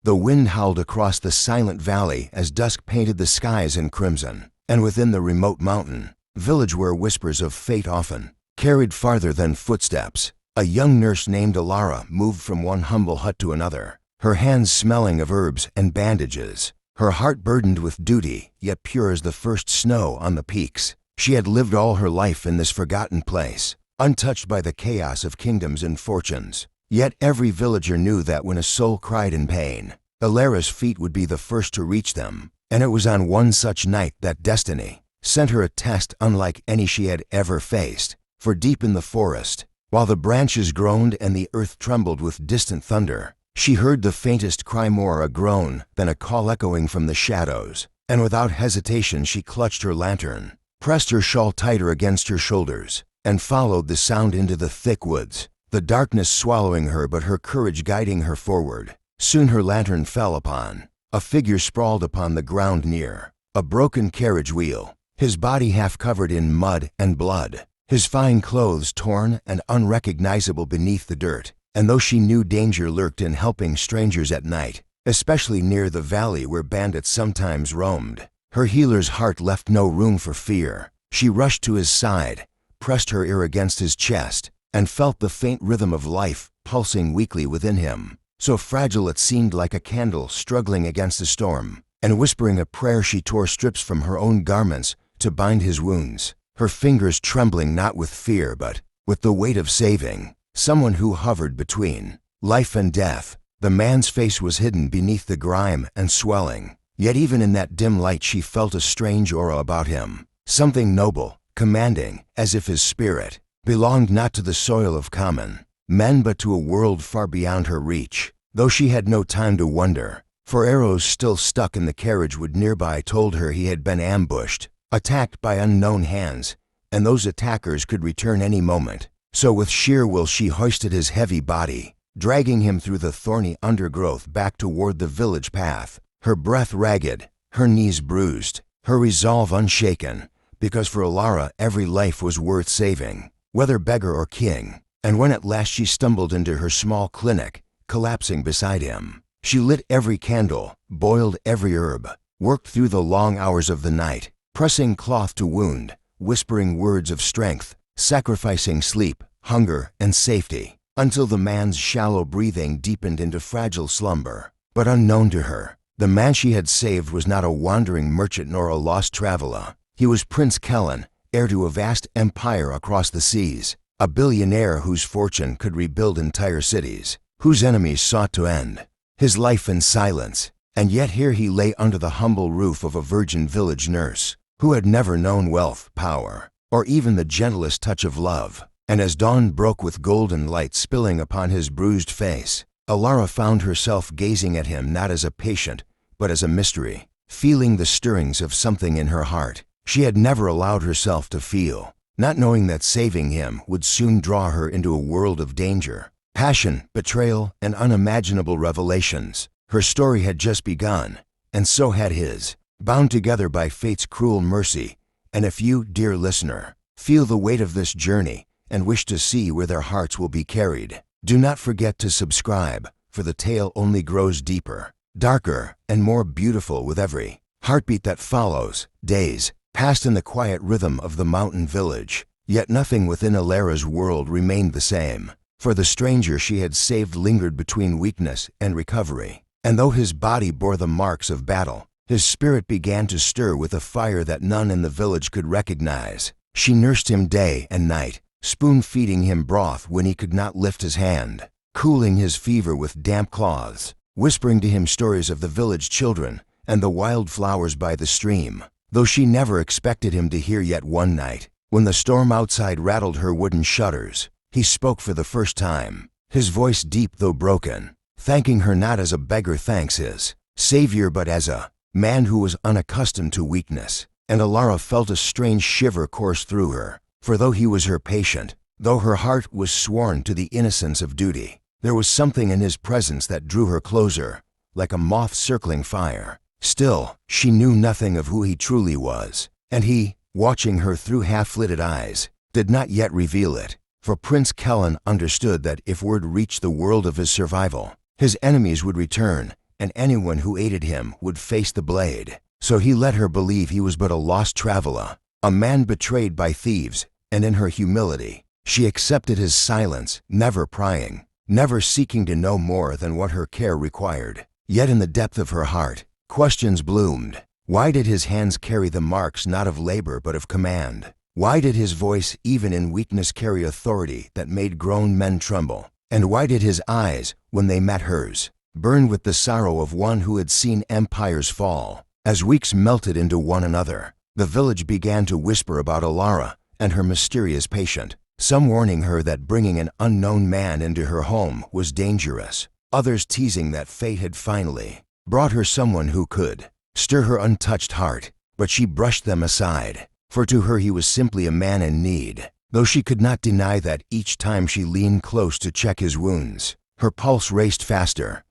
The wind howled across the silent valley as dusk painted the skies in crimson, and within the remote mountain village where whispers of fate often carried farther than footsteps, a young nurse named Alara moved from one humble hut to another, her hands smelling of herbs and bandages, her heart burdened with duty, yet pure as the first snow on the peaks. She had lived all her life in this forgotten place, untouched by the chaos of kingdoms and fortunes. Yet every villager knew that when a soul cried in pain, Alara's feet would be the first to reach them, and it was on one such night that destiny sent her a test unlike any she had ever faced. For deep in the forest, while the branches groaned and the earth trembled with distant thunder, she heard the faintest cry, more a groan than a call echoing from the shadows, and without hesitation she clutched her lantern, pressed her shawl tighter against her shoulders, and followed the sound into the thick woods, the darkness swallowing her but her courage guiding her forward. Soon her lantern fell upon a figure sprawled upon the ground near a broken carriage wheel, his body half covered in mud and blood, his fine clothes torn and unrecognizable beneath the dirt. And though she knew danger lurked in helping strangers at night, especially near the valley where bandits sometimes roamed, her healer's heart left no room for fear. She rushed to his side, pressed her ear against his chest, and felt the faint rhythm of life pulsing weakly within him, so fragile it seemed like a candle struggling against a storm. And whispering a prayer, she tore strips from her own garments to bind his wounds, her fingers trembling not with fear but with the weight of saving someone who hovered between life and death. The man's face was hidden beneath the grime and swelling, yet even in that dim light she felt a strange aura about him, something noble, commanding, as if his spirit belonged not to the soil of common men but to a world far beyond her reach. Though she had no time to wonder, for arrows still stuck in the carriage wood nearby told her he had been ambushed, attacked by unknown hands, and those attackers could return any moment. So with sheer will she hoisted his heavy body, dragging him through the thorny undergrowth back toward the village path, her breath ragged, her knees bruised, her resolve unshaken, because for Alara every life was worth saving, whether beggar or king. And when at last she stumbled into her small clinic, collapsing beside him, she lit every candle, boiled every herb, worked through the long hours of the night, pressing cloth to wound, whispering words of strength, sacrificing sleep, hunger, and safety, until the man's shallow breathing deepened into fragile slumber. But unknown to her, the man she had saved was not a wandering merchant nor a lost traveler. He was Prince Kellen, heir to a vast empire across the seas, a billionaire whose fortune could rebuild entire cities, whose enemies sought to end his life in silence. And yet here he lay under the humble roof of a virgin village nurse, who had never known wealth, power, or even the gentlest touch of love. And as dawn broke with golden light spilling upon his bruised face, Alara found herself gazing at him not as a patient, but as a mystery, feeling the stirrings of something in her heart she had never allowed herself to feel, not knowing that saving him would soon draw her into a world of danger, passion, betrayal, and unimaginable revelations. Her story had just begun, and so had his, bound together by fate's cruel mercy. And if you, dear listener, feel the weight of this journey and wish to see where their hearts will be carried, do not forget to subscribe, for the tale only grows deeper, darker, and more beautiful with every heartbeat that follows. Days passed in the quiet rhythm of the mountain village, yet nothing within Alara's world remained the same, for the stranger she had saved lingered between weakness and recovery. And though his body bore the marks of battle, his spirit began to stir with a fire that none in the village could recognize. She nursed him day and night, spoon-feeding him broth when he could not lift his hand, cooling his fever with damp cloths, whispering to him stories of the village children and the wild flowers by the stream. Though she never expected him to hear, yet one night, when the storm outside rattled her wooden shutters, he spoke for the first time, his voice deep though broken, thanking her not as a beggar thanks his savior but as a man who was unaccustomed to weakness. And Alara felt a strange shiver course through her, for though he was her patient, though her heart was sworn to the innocence of duty, there was something in his presence that drew her closer, like a moth circling fire. Still, she knew nothing of who he truly was, and he, watching her through half-lidded eyes, did not yet reveal it. For Prince Kellen understood that if word reached the world of his survival, his enemies would return, and anyone who aided him would face the blade. So he let her believe he was but a lost traveler, a man betrayed by thieves, and in her humility, she accepted his silence, never prying, never seeking to know more than what her care required. Yet in the depth of her heart, questions bloomed. Why did his hands carry the marks not of labor but of command? Why did his voice even in weakness carry authority that made grown men tremble? And why did his eyes, when they met hers, burn with the sorrow of one who had seen empires fall? As weeks melted into one another, the village began to whisper about Alara and her mysterious patient, some warning her that bringing an unknown man into her home was dangerous, others teasing that fate had finally brought her someone who could stir her untouched heart. But she brushed them aside, for to her he was simply a man in need, though she could not deny that each time she leaned close to check his wounds, her pulse raced faster.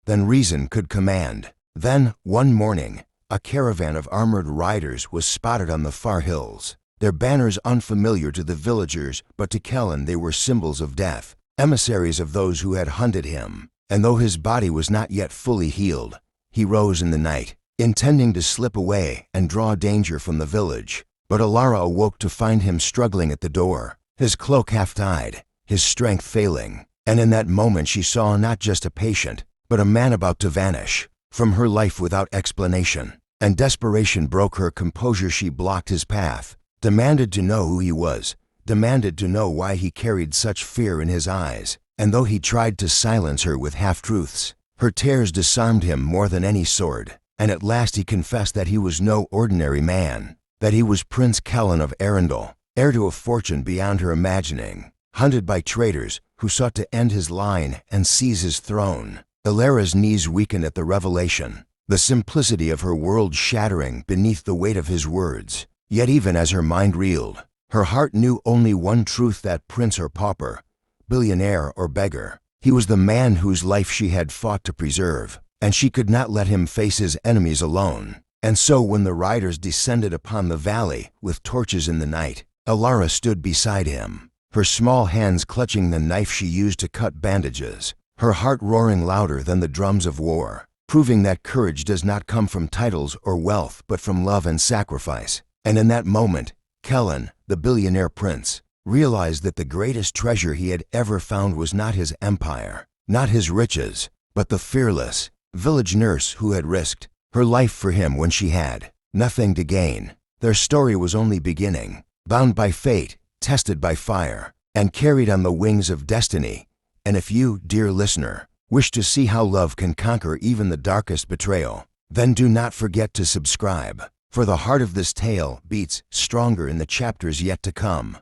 Than reason could command. Then, one morning, a caravan of armored riders was spotted on the far hills, their banners unfamiliar to the villagers, but to Kellen they were symbols of death, emissaries of those who had hunted him. And though his body was not yet fully healed, he rose in the night, intending to slip away and draw danger from the village. But Alara awoke to find him struggling at the door, his cloak half-tied, his strength failing. And in that moment she saw not just a patient, but a man about to vanish from her life without explanation. And desperation broke her composure. She blocked his path, demanded to know who he was, demanded to know why he carried such fear in his eyes. And though he tried to silence her with half-truths, her tears disarmed him more than any sword. And at last he confessed that he was no ordinary man, that he was Prince Kellen of Arundel, heir to a fortune beyond her imagining, hunted by traitors who sought to end his line and seize his throne. Alara's knees weakened at the revelation, the simplicity of her world shattering beneath the weight of his words. Yet even as her mind reeled, her heart knew only one truth: that prince or pauper, billionaire or beggar, he was the man whose life she had fought to preserve, and she could not let him face his enemies alone. And so when the riders descended upon the valley with torches in the night, Alara stood beside him, her small hands clutching the knife she used to cut bandages, her heart roaring louder than the drums of war, proving that courage does not come from titles or wealth but from love and sacrifice. And in that moment, Kellen, the billionaire prince, realized that the greatest treasure he had ever found was not his empire, not his riches, but the fearless village nurse who had risked her life for him when she had nothing to gain. Their story was only beginning, bound by fate, tested by fire, and carried on the wings of destiny. And if you, dear listener, wish to see how love can conquer even the darkest betrayal, then do not forget to subscribe, for the heart of this tale beats stronger in the chapters yet to come.